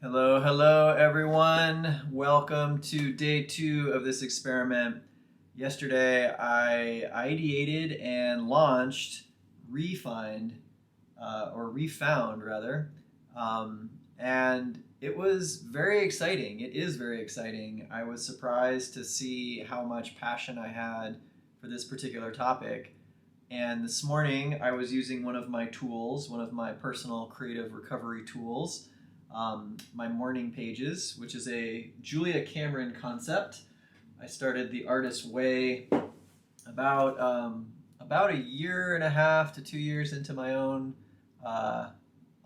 Hello, hello, everyone. Welcome to day 2 of this experiment. Yesterday, I ideated and launched ReFound rather, and it was very exciting. It is very exciting. I was surprised to see how much passion I had for this particular topic. And this morning, I was using one of my tools, one of my personal creative recovery tools, my morning pages, which is a Julia Cameron concept. I started the Artist's Way about a year and a half to 2 years into my own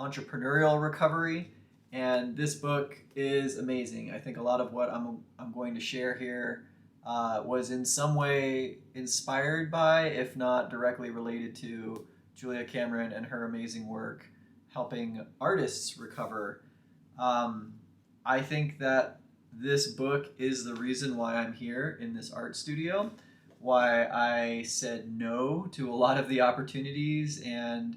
entrepreneurial recovery, and this book is amazing. I think a lot of what I'm going to share here was in some way inspired by, if not directly related to, Julia Cameron and her amazing work helping artists recover. I think that this book is the reason why I'm here in this art studio, why I said no to a lot of the opportunities and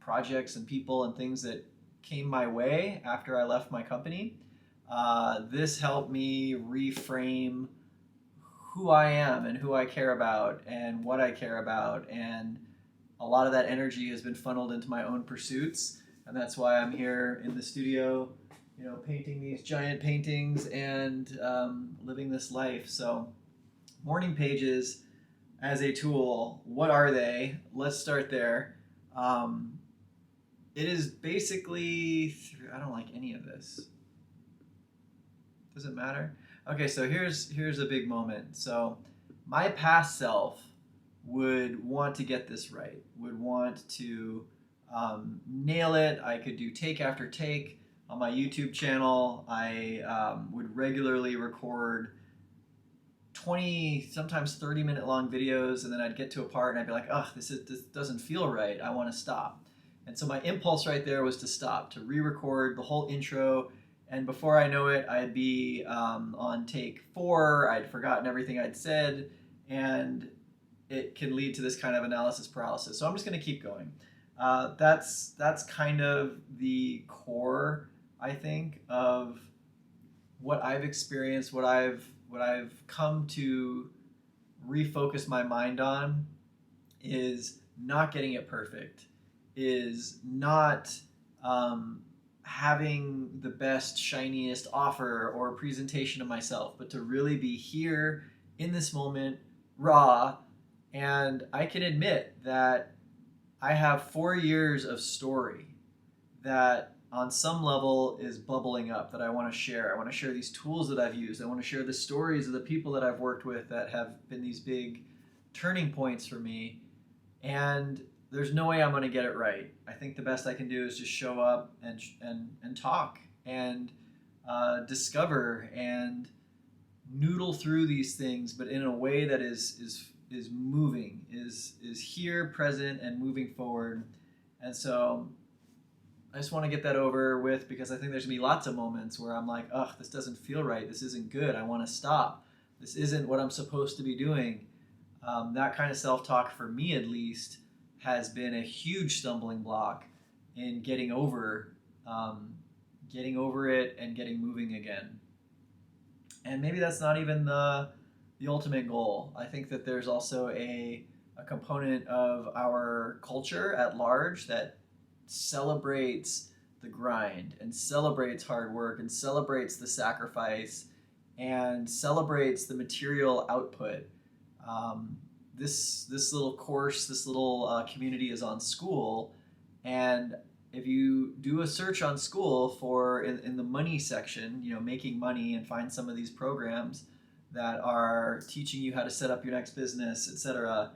projects and people and things that came my way after I left my company. This helped me reframe who I am and who I care about and what I care about, and a lot of that energy has been funneled into my own pursuits, and that's why I'm here in the studio, painting these giant paintings and living this life. So, morning pages as a tool, what are they? Let's start there. It is basically, I don't like any of this. Does it matter? Okay, so here's a big moment. So my past self would want to get this right, would want to nail it. I could do take after take on my YouTube channel. I would regularly record 20, sometimes 30-minute long videos, and then I'd get to a part and I'd be like, oh, this doesn't feel right. I want to stop. And so my impulse right there was to stop, to re-record the whole intro. And before I know it, I'd be on take 4. I'd forgotten everything I'd said, and it can lead to this kind of analysis paralysis. So I'm just going to keep going. That's kind of the core, I think, of what I've experienced, what I've come to refocus my mind on is not getting it perfect, is not having the best, shiniest offer or presentation of myself, but to really be here in this moment, raw. And I can admit that I have 4 years of story that on some level is bubbling up that I want to share. I want to share these tools that I've used. I want to share the stories of the people that I've worked with that have been these big turning points for me. And there's no way I'm going to get it right. I think the best I can do is just show up and talk and discover and noodle through these things, but in a way that is moving, is here, present, and moving forward. And so I just want to get that over with, because I think there's going to be lots of moments where I'm like, ugh, this doesn't feel right. This isn't good. I want to stop. This isn't what I'm supposed to be doing. That kind of self-talk, for me at least, has been a huge stumbling block in getting over it and getting moving again. And maybe that's not even the ultimate goal. I think that there's also a component of our culture at large that celebrates the grind and celebrates hard work and celebrates the sacrifice and celebrates the material output. This little course, this little community is on school, and if you do a search on school for in the money section, making money, and find some of these programs that are teaching you how to set up your next business, etc.,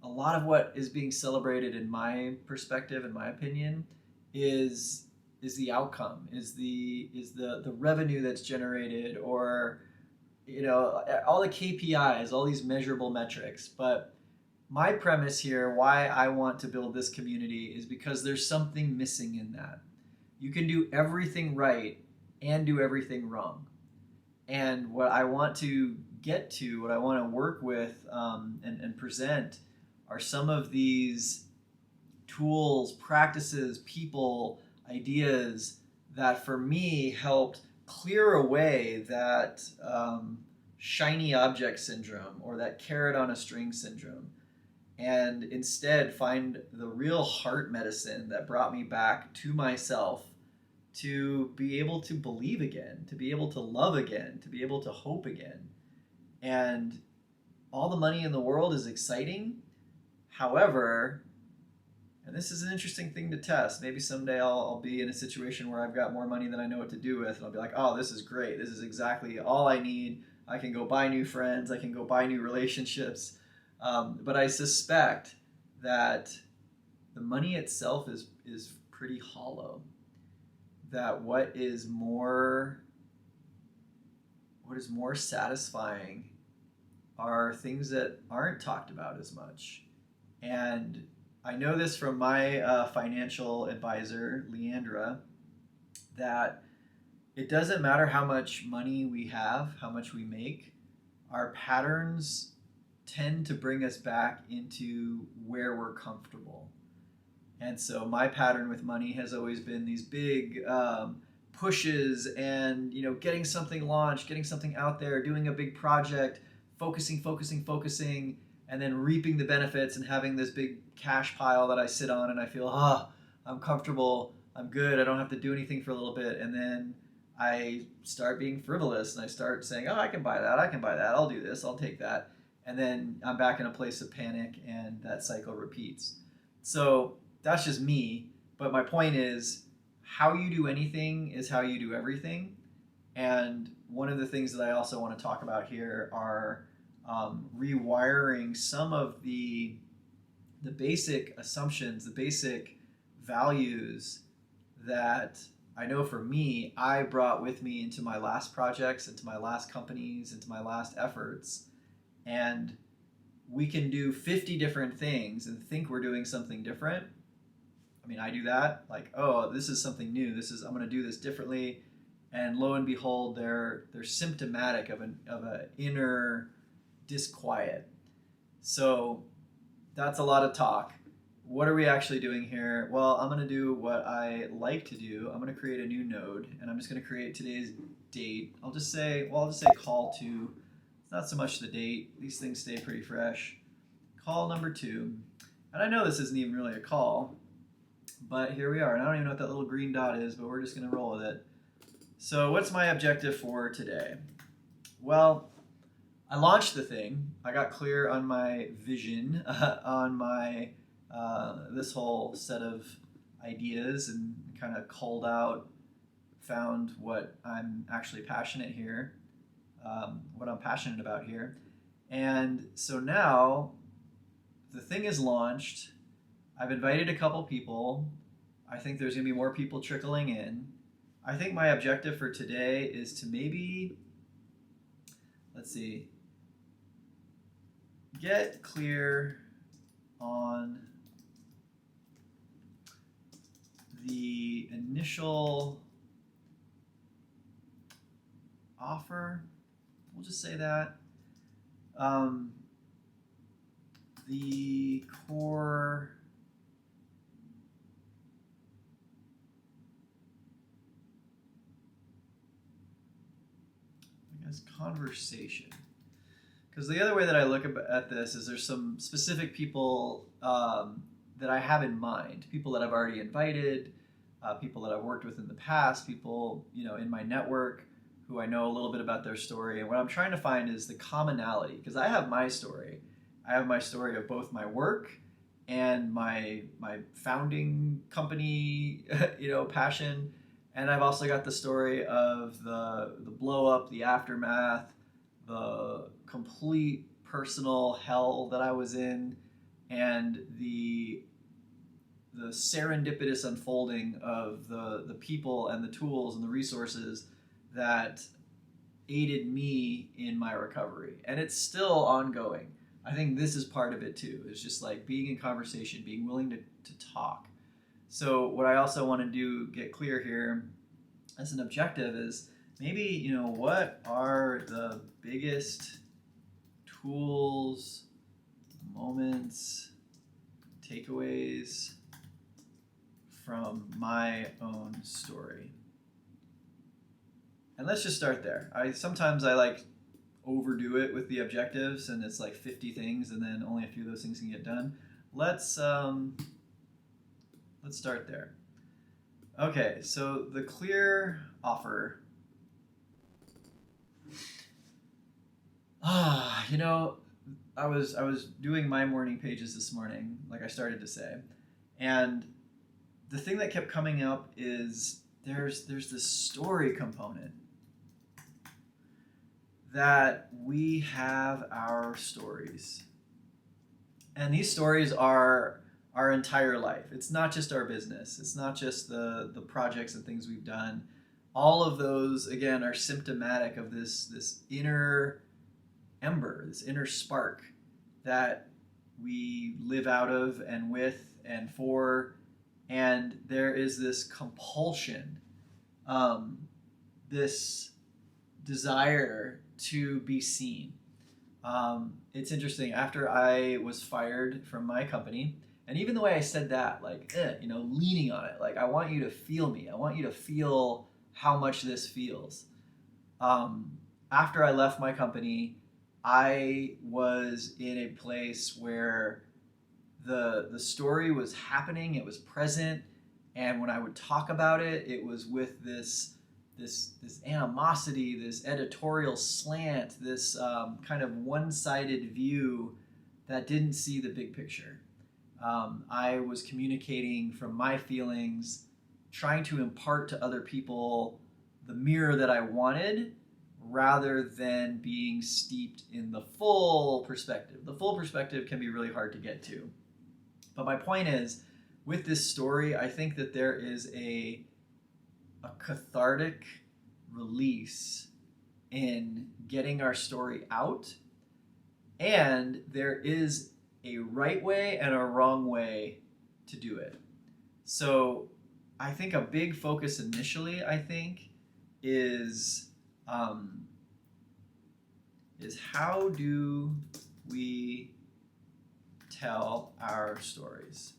a lot of what is being celebrated, in my perspective, in my opinion, is the outcome, is the revenue that's generated, or all the KPIs, all these measurable metrics. But my premise here, why I want to build this community, is because there's something missing in that. You can do everything right and do everything wrong. And what I want to get to, what I want to work with and present, are some of these tools, practices, people, ideas that for me helped clear away that shiny object syndrome or that carrot on a string syndrome, and instead find the real heart medicine that brought me back to myself, to be able to believe again, to be able to love again, to be able to hope again. And all the money in the world is exciting. However, and this is an interesting thing to test. Maybe someday I'll be in a situation where I've got more money than I know what to do with, and I'll be like, oh, this is great. This is exactly all I need. I can go buy new friends. I can go buy new relationships. But I suspect that the money itself is pretty hollow. That what is more satisfying are things that aren't talked about as much. And I know this from my financial advisor, Leandra, that it doesn't matter how much money we have, how much we make, our patterns tend to bring us back into where we're comfortable. And so my pattern with money has always been these big pushes and, getting something launched, getting something out there, doing a big project, focusing, and then reaping the benefits and having this big cash pile that I sit on and I feel, I'm comfortable, I'm good, I don't have to do anything for a little bit. And then I start being frivolous and I start saying, I can buy that, I'll do this, I'll take that. And then I'm back in a place of panic and that cycle repeats. So that's just me. But my point is, how you do anything is how you do everything. And one of the things that I also want to talk about here are rewiring some of the basic assumptions, the basic values that I know for me, I brought with me into my last projects, into my last companies, into my last efforts. And we can do 50 different things and think we're doing something different. I mean, I do that. Like, this is something new. I'm going to do this differently. And lo and behold, they're symptomatic of an inner disquiet. So that's a lot of talk. What are we actually doing here? Well, I'm going to do what I like to do. I'm going to create a new node, and I'm just going to create today's date. I'll just say call to. It's not so much the date. These things stay pretty fresh. Call number 2. And I know this isn't even really a call, but here we are. And I don't even know what that little green dot is, but we're just going to roll with it. So what's my objective for today? Well, I launched the thing. I got clear on my vision, on my this whole set of ideas, and kind of culled out, found what I'm actually passionate here, what I'm passionate about here. And so now the thing is launched. I've invited a couple people. I think there's going to be more people trickling in. I think my objective for today is to maybe, get clear on the initial offer. We'll just say that. The core conversation. Because the other way that I look at this is there's some specific people that I have in mind, people that I've already invited, people that I've worked with in the past, people in my network who I know a little bit about their story. And what I'm trying to find is the commonality, because I have my story. I have my story of both my work and my founding company, passion. And I've also got the story of the blow up, the aftermath, the complete personal hell that I was in, and the serendipitous unfolding of the people and the tools and the resources that aided me in my recovery. And it's still ongoing. I think this is part of it too. It's just like being in conversation, being willing to talk. So what I also want to get clear here as an objective is maybe, what are the biggest tools, moments, takeaways from my own story. And let's just start there. Sometimes I like overdo it with the objectives, and it's like 50 things, and then only a few of those things can get done. Let's start there. Okay, so the clear offer. You know, I was doing my morning pages this morning, like I started to say, and the thing that kept coming up is there's this story component, that we have our stories. And these stories are our entire life. It's not just our business. It's not just the projects and things we've done. All of those, again, are symptomatic of this inner ember, this inner spark that we live out of and with and for. And there is this compulsion, this desire to be seen. It's interesting. After I was fired from my company, and even the way I said that, like, leaning on it, like, I want you to feel me. I want you to feel how much this feels. After I left my company, I was in a place where the story was happening. It was present, and when I would talk about it, it was with this animosity, this editorial slant, this kind of one-sided view that didn't see the big picture. I was communicating from my feelings, trying to impart to other people the mirror that I wanted, rather than being steeped in the full perspective. The full perspective can be really hard to get to. But my point is, with this story, I think that there is a cathartic release in getting our story out, and there is a right way and a wrong way to do it. So I think a big focus initially, is how do we tell our stories?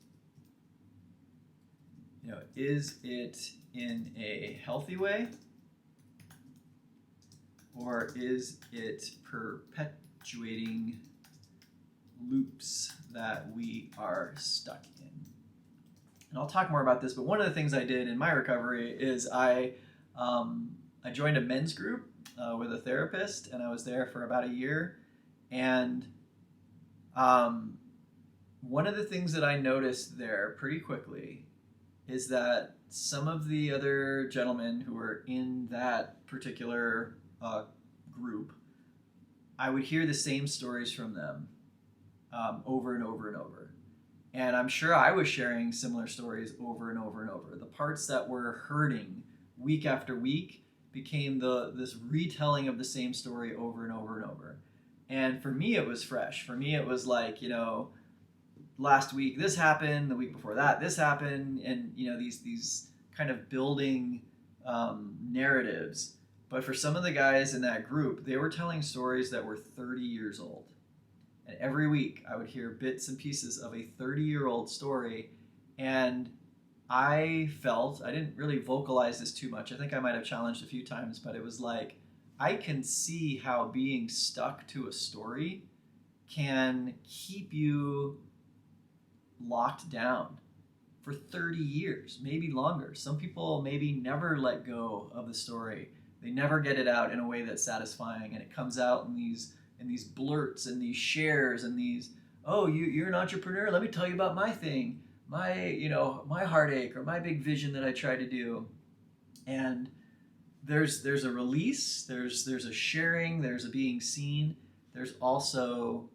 Is it in a healthy way, or is it perpetuating loops that we are stuck in? And I'll talk more about this, but one of the things I did in my recovery is I joined a men's group with a therapist, and I was there for about a year. And one of the things that I noticed there pretty quickly is that some of the other gentlemen who were in that particular group, I would hear the same stories from them over and over and over. And I'm sure I was sharing similar stories over and over and over. The parts that were hurting week after week became this retelling of the same story over and over and over. And for me, it was fresh. For me, it was like, last week this happened, the week before that this happened, and these kind of building narratives. But for some of the guys in that group, they were telling stories that were 30 years old. And every week I would hear bits and pieces of a 30-year-old story, and I didn't really vocalize this too much. I think I might have challenged a few times, but it was like, I can see how being stuck to a story can keep you locked down for 30 years, maybe longer. Some people maybe never let go of the story. They never get it out in a way that's satisfying, and it comes out in these blurts and these shares and these, you're an entrepreneur, let me tell you about my thing, my heartache, or my big vision that I try to do. And there's a release, there's a sharing, there's a being seen. There's also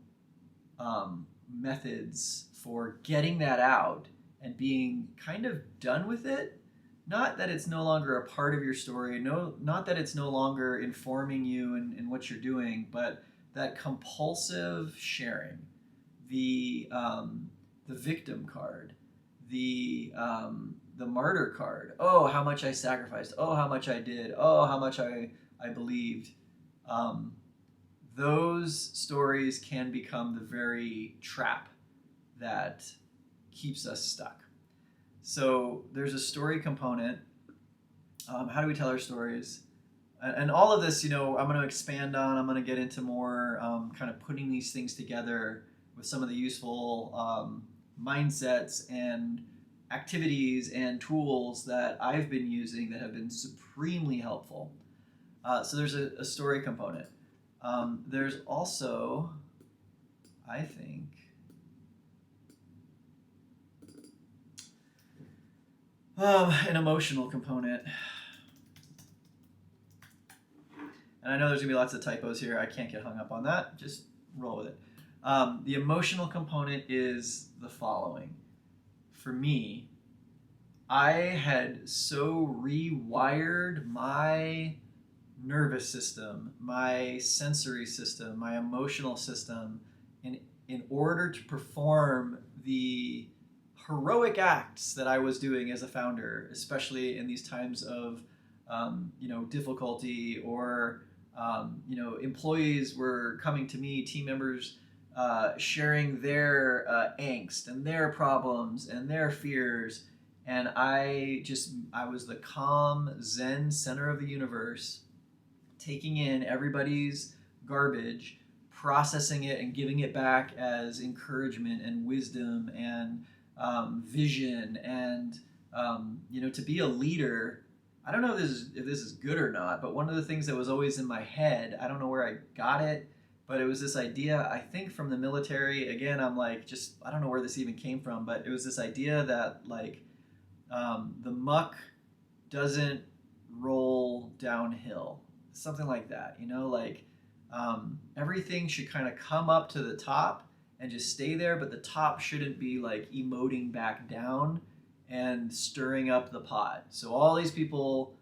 methods for getting that out and being kind of done with it. Not that it's no longer a part of your story, not that it's no longer informing you in what you're doing, but that compulsive sharing, the victim card, the martyr card. Oh, how much I sacrificed. Oh, how much I did. Oh, how much I believed. Those stories can become the very trap that keeps us stuck. So there's a story component. How do we tell our stories? And all of this, I'm going to expand on. I'm going to get into more kind of putting these things together with some of the useful mindsets and activities and tools that I've been using that have been supremely helpful. So there's a story component. There's also, I think, an emotional component. And I know there's going to be lots of typos here. I can't get hung up on that. Just roll with it. The emotional component is the following. For me, I had so rewired my nervous system, my sensory system, my emotional system in order to perform the heroic acts that I was doing as a founder, especially in these times of difficulty, or employees were coming to me, team members sharing their angst and their problems and their fears, and I was the calm Zen center of the universe, taking in everybody's garbage, processing it, and giving it back as encouragement and wisdom and vision. And to be a leader, I don't know if this is good or not, but one of the things that was always in my head, I don't know where I got it, but it was this idea, I think from the military. Again, I'm like, I don't know where this even came from, but it was this idea that the muck doesn't roll downhill, something like that. Everything should kind of come up to the top and just stay there, but the top shouldn't be like emoting back down and stirring up the pot. So all these people,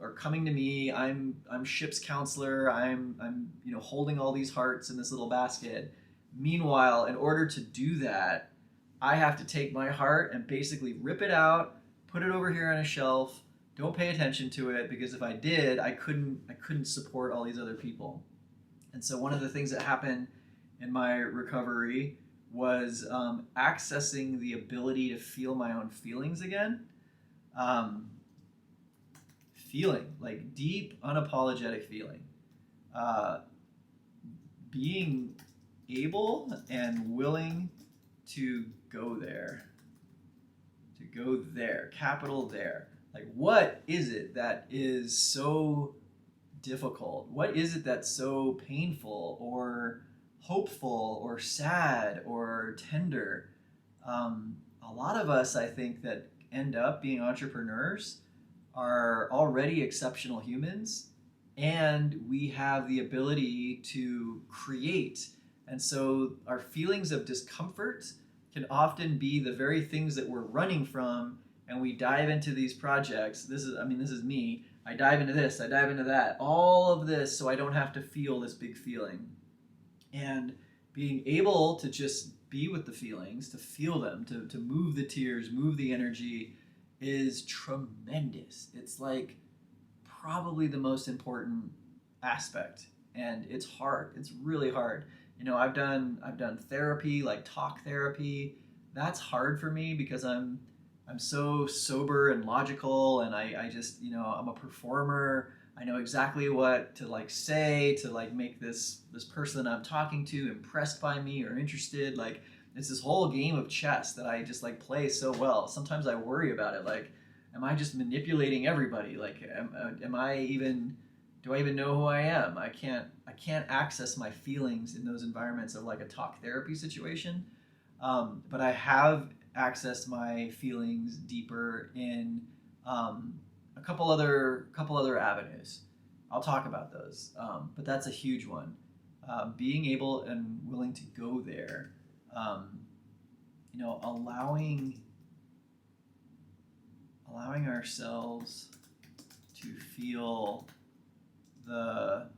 are coming to me. I'm ship's counselor. I'm holding all these hearts in this little basket. Meanwhile, in order to do that, I have to take my heart and basically rip it out, put it over here on a shelf. Don't pay attention to it, because if I did, I couldn't support all these other people. And so one of the things that happened in my recovery was accessing the ability to feel my own feelings again. Feeling, like deep, unapologetic feeling. Being able and willing to go there. Capital there. Like, what is it that is so difficult? What is it that's so painful or hopeful or sad or tender? A lot of us, I think, that end up being entrepreneurs are already exceptional humans, and we have the ability to create. And so our feelings of discomfort can often be the very things that we're running from, and we dive into these projects. This is me. I dive into this, I dive into that, all of this, so I don't have to feel this big feeling. And being able to just be with the feelings, to feel them, to move the tears, move the energy, is tremendous. It's like probably the most important aspect, and it's hard. It's really hard. I've done therapy, like talk therapy. That's hard for me because I'm so sober and logical, and I just, I'm a performer. I know exactly what to say to make this person that I'm talking to impressed by me or interested. Like, it's this whole game of chess that I just play so well. Sometimes I worry about it. Like, am I just manipulating everybody? Like, am I even, do I even know who I am? I can't access my feelings in those environments of like a talk therapy situation. But I have accessed my feelings deeper in a couple other avenues. I'll talk about those, but that's a huge one. Being able and willing to go there, allowing ourselves to feel the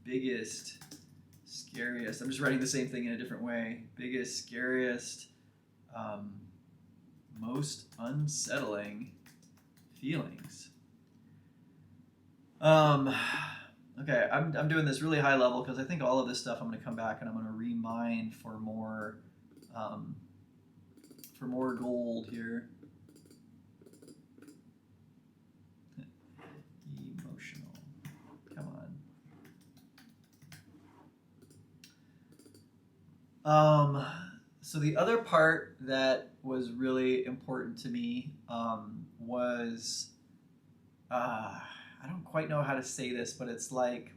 biggest, scariest. I'm just writing the same thing in a different way. Biggest, scariest, most unsettling feelings. Okay, I'm doing this really high level because I think all of this stuff I'm going to come back and I'm going to remind for for more gold here. Emotional. Come on. So the other part that was really important to me was I don't quite know how to say this, but it's like,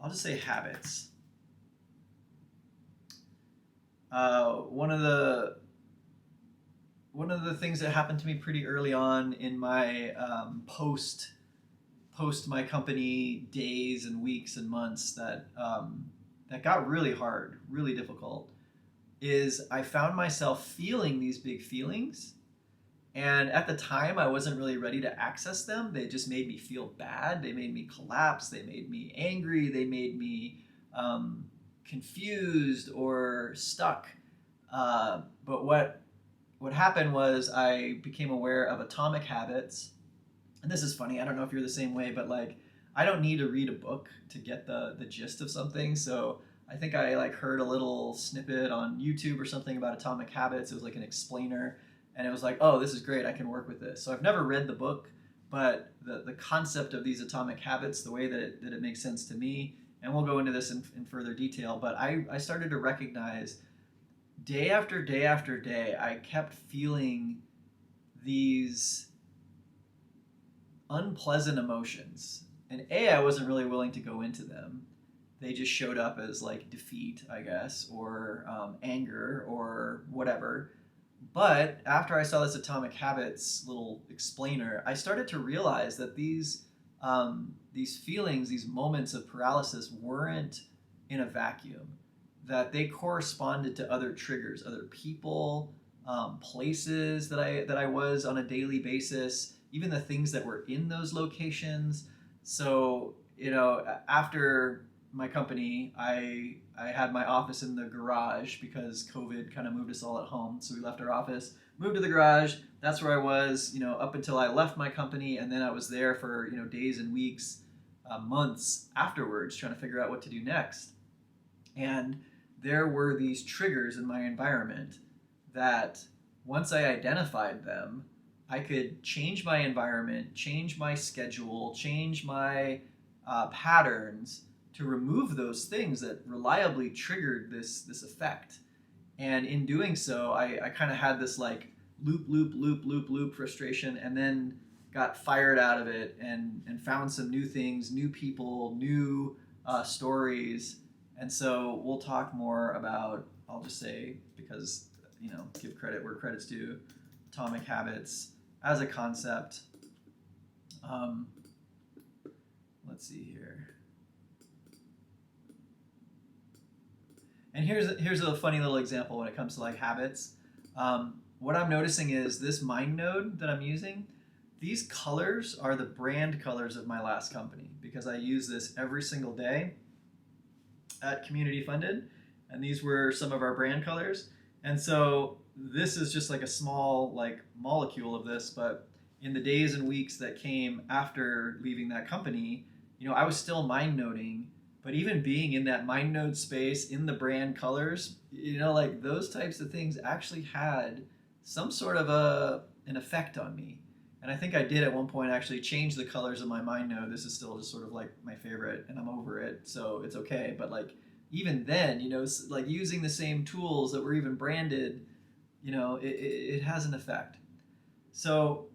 I'll just say habits. One of the things that happened to me pretty early on in my post my company days and weeks and months that got really hard, really difficult, is I found myself feeling these big feelings. And at the time, I wasn't really ready to access them. They just made me feel bad. They made me collapse. They made me angry. They made me confused or stuck. But what happened was I became aware of atomic habits. And this is funny. I don't know if you're the same way, but like, I don't need to read a book to get the gist of something. So I think I like heard a little snippet on YouTube or something about atomic habits. It was like an explainer. And it was like, oh, this is great. I can work with this. So I've never read the book, but the concept of these atomic habits, the way that it makes sense to me, and we'll go into this in further detail, but I started to recognize day after day after day, I kept feeling these unpleasant emotions. And I wasn't really willing to go into them. They just showed up as like defeat, I guess, or anger or whatever. But after I saw this Atomic Habits little explainer, I started to realize that these feelings, these moments of paralysis, weren't in a vacuum. That they corresponded to other triggers, other people, places that I was on a daily basis, even the things that were in those locations. So after my company, I had my office in the garage because COVID kind of moved us all at home. So we left our office, moved to the garage. That's where I was, up until I left my company. And then I was there for, days and weeks, months afterwards, trying to figure out what to do next. And there were these triggers in my environment that once I identified them, I could change my environment, change my schedule, change my patterns to remove those things that reliably triggered this effect. And in doing so, I kind of had this like loop frustration, and then got fired out of it and found some new things, new people, new stories. And so we'll talk more about, I'll just say, because, give credit where credit's due, Atomic Habits as a concept. Let's see here. And here's a funny little example when it comes to like habits. What I'm noticing is this mind node that I'm using, these colors are the brand colors of my last company because I use this every single day at Community Funded, and these were some of our brand colors. And so this is just like a small like molecule of this, but in the days and weeks that came after leaving that company, I was still mind noding, but even being in that mind node space in the brand colors, like those types of things actually had some sort of an effect on me. And I think I did at one point actually change the colors of my mind node. This is still just sort of like my favorite, and I'm over it, so it's okay. But like even then, like using the same tools that were even branded, it has an effect. So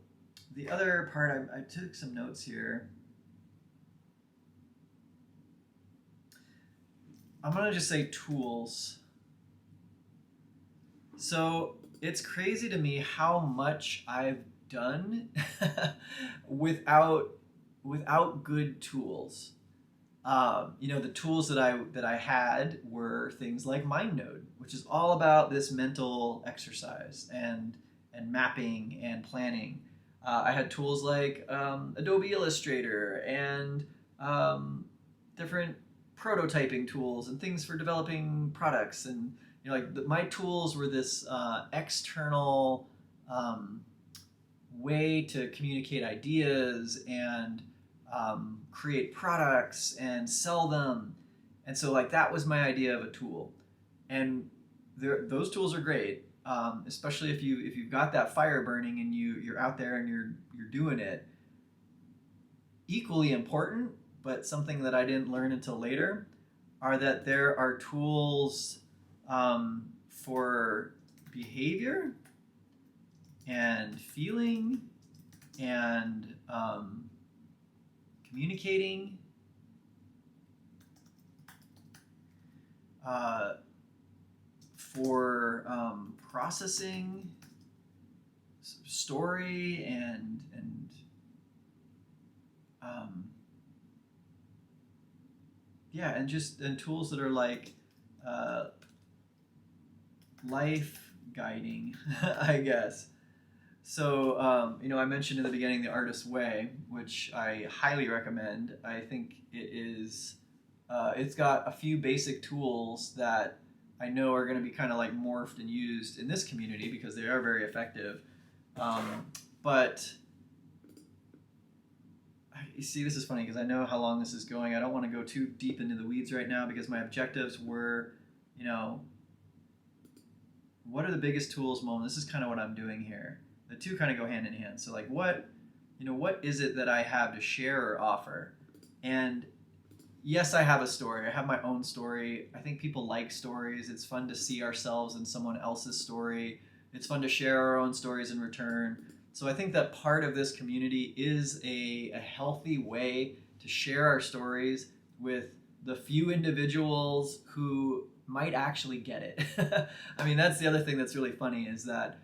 the other part, I took some notes here. I'm going to just say tools. So it's crazy to me how much I've done without good tools. The tools that I had were things like MindNode, which is all about this mental exercise and mapping and planning. I had tools like Adobe Illustrator and different prototyping tools and things for developing products. And my tools were this external way to communicate ideas and create products and sell them. And so like that was my idea of a tool. And those tools are great. especially if you've got that fire burning and you're out there and you're doing it. Equally important, but something that I didn't learn until later, are that there are tools for behavior and feeling and communicating, for processing story and yeah, and tools that are like life guiding, I guess. So, I mentioned in the beginning the Artist's Way, which I highly recommend. I think it's got a few basic tools that I know are going to be kind of like morphed and used in this community because they are very effective. But you see, this is funny because I know how long this is going. I don't want to go too deep into the weeds right now because my objectives were, what are the biggest tools moment? This is kind of what I'm doing here. The two kind of go hand in hand. So like what is it that I have to share or offer? And yes, I have a story. I have my own story. I think people like stories. It's fun to see ourselves in someone else's story. It's fun to share our own stories in return. So I think that part of this community is a healthy way to share our stories with the few individuals who might actually get it. I mean, that's the other thing that's really funny is that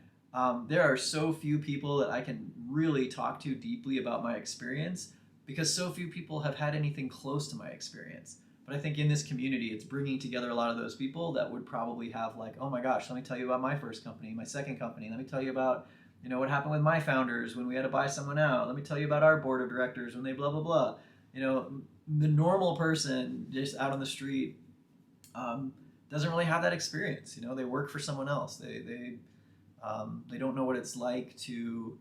there are so few people that I can really talk to deeply about my experience because so few people have had anything close to my experience. But I think in this community, it's bringing together a lot of those people that would probably have like, oh my gosh, let me tell you about my first company, my second company. Let me tell you about, what happened with my founders when we had to buy someone out. Let me tell you about our board of directors when they blah, blah, blah. The normal person just out on the street doesn't really have that experience. They work for someone else. They don't know what it's like to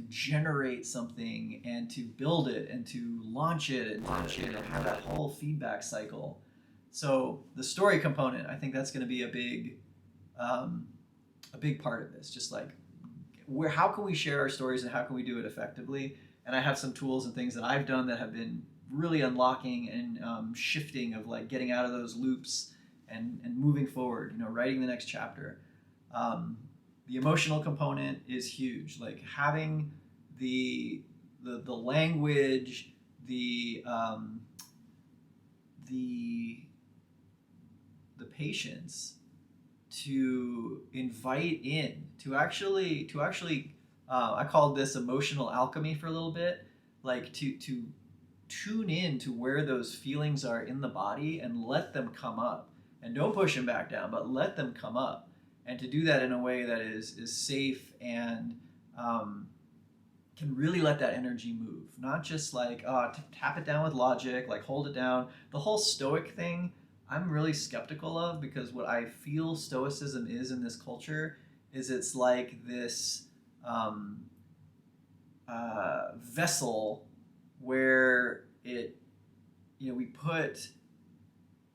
generate something and to build it and to launch it and have that whole feedback cycle. So the story component, I think that's going to be a big part of this. Just like how can we share our stories and how can we do it effectively? And I have some tools and things that I've done that have been really unlocking and shifting of like getting out of those loops and moving forward. Writing the next chapter. The emotional component is huge. Like having the language, the patience to invite in to actually I called this emotional alchemy for a little bit, like to tune in to where those feelings are in the body and let them come up, and don't push them back down, but let them come up. And to do that in a way that is safe and can really let that energy move. Not just like, tap it down with logic, like hold it down. The whole stoic thing, I'm really skeptical of because what I feel stoicism is in this culture is it's like this vessel where we put,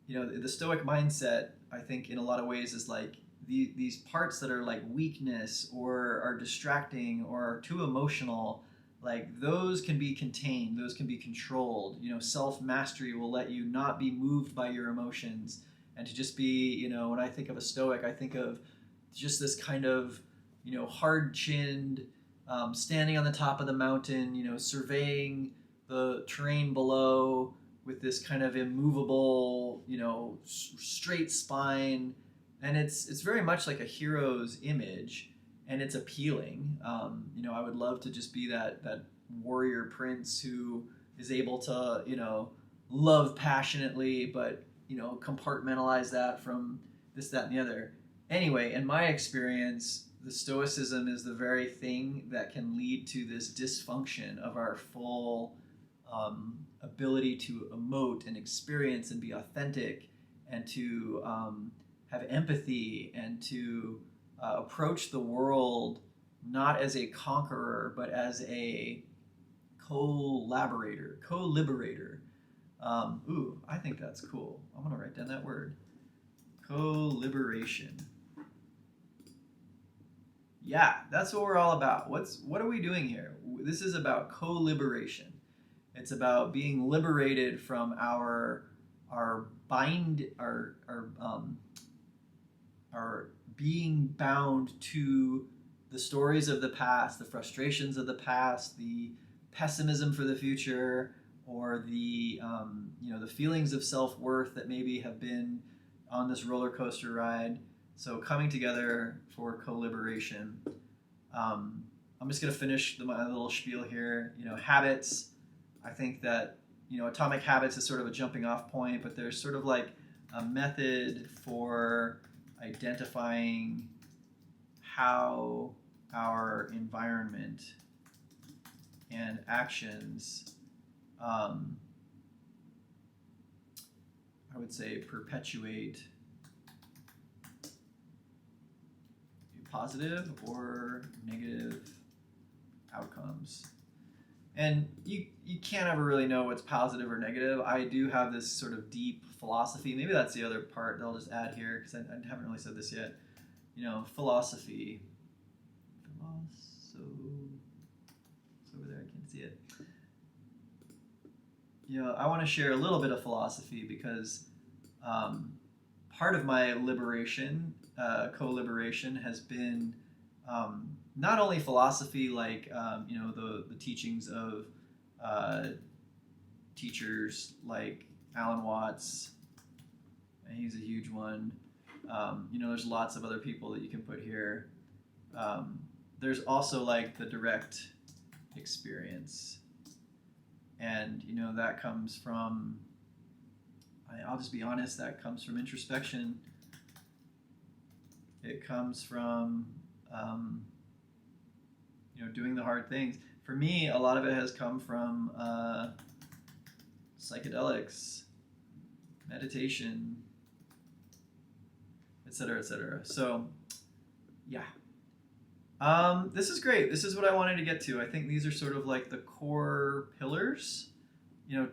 the stoic mindset, I think in a lot of ways is like, these parts that are like weakness or are distracting or are too emotional, like those can be contained, those can be controlled. Self-mastery will let you not be moved by your emotions and to just be, when I think of a stoic, I think of just this kind of, hard-chinned, standing on the top of the mountain, surveying the terrain below with this kind of immovable, straight spine. And it's very much like a hero's image, and it's appealing. I would love to just be that warrior prince who is able to, love passionately, but, compartmentalize that from this, that, and the other. Anyway, in my experience, the stoicism is the very thing that can lead to this dysfunction of our full ability to emote and experience and be authentic and to have empathy and to approach the world not as a conqueror, but as a collaborator, co-liberator. I think that's cool. I'm going to write down that word. Co-liberation. Yeah, that's what we're all about. What are we doing here? This is about co-liberation. It's about being liberated from our bind our being bound to the stories of the past, the frustrations of the past, the pessimism for the future, or the the feelings of self-worth that maybe have been on this roller coaster ride. So coming together for co-liberation. I'm just going to finish my little spiel here. Habits. I think that atomic habits is sort of a jumping off point, but there's sort of like a method for identifying how our environment and actions, I would say, perpetuate positive or negative outcomes. And you can't ever really know what's positive or negative. I do have this sort of deep philosophy. Maybe that's the other part that I'll just add here, because I haven't really said this yet. Philosophy. It's over there, I can't see it. I want to share a little bit of philosophy because part of my liberation, co-liberation, has been not only philosophy like the teachings of teachers like Alan Watts, and he's a huge one. There's lots of other people that you can put here. There's also like the direct experience, and that comes from, I'll just be honest, that comes from introspection. It comes from doing the hard things. For me, a lot of it has come from psychedelics, meditation, etc., etc. So, yeah. This is great. This is what I wanted to get to. I think these are sort of like the core pillars.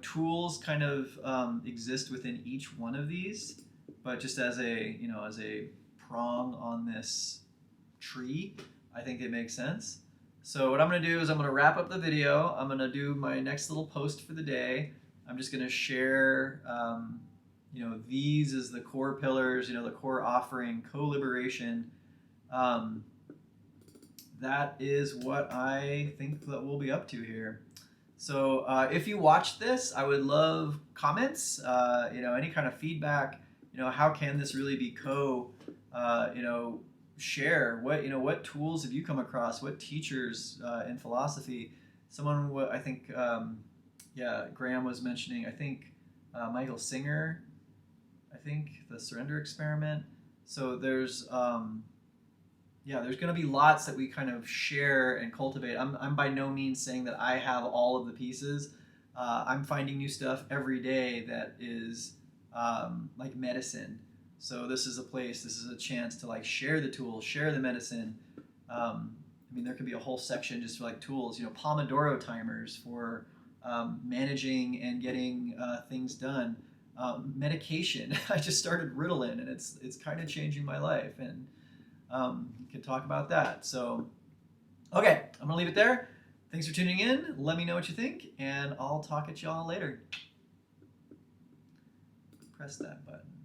Tools kind of exist within each one of these, but just as a prong on this tree, I think it makes sense. So what I'm going to do is I'm going to wrap up the video. I'm going to do my next little post for the day. I'm just going to share, these as the core pillars, the core offering, co-liberation. That is what I think that we'll be up to here. So if you watched this, I would love comments, any kind of feedback. How can this really be share what tools have you come across, what teachers in philosophy. Someone, I think, Graham was mentioning, I think Michael Singer, I think the surrender experiment. So there's there's going to be lots that we kind of share and cultivate. I'm by no means saying that I have all of the pieces. I'm finding new stuff every day that is like medicine. So this is a chance to like share the tools, share the medicine. There could be a whole section just for like tools, Pomodoro timers for managing and getting things done. Medication. I just started Ritalin, and it's kind of changing my life, and we can talk about that. So, okay, I'm gonna leave it there. Thanks for tuning in. Let me know what you think, and I'll talk at y'all later. Press that button.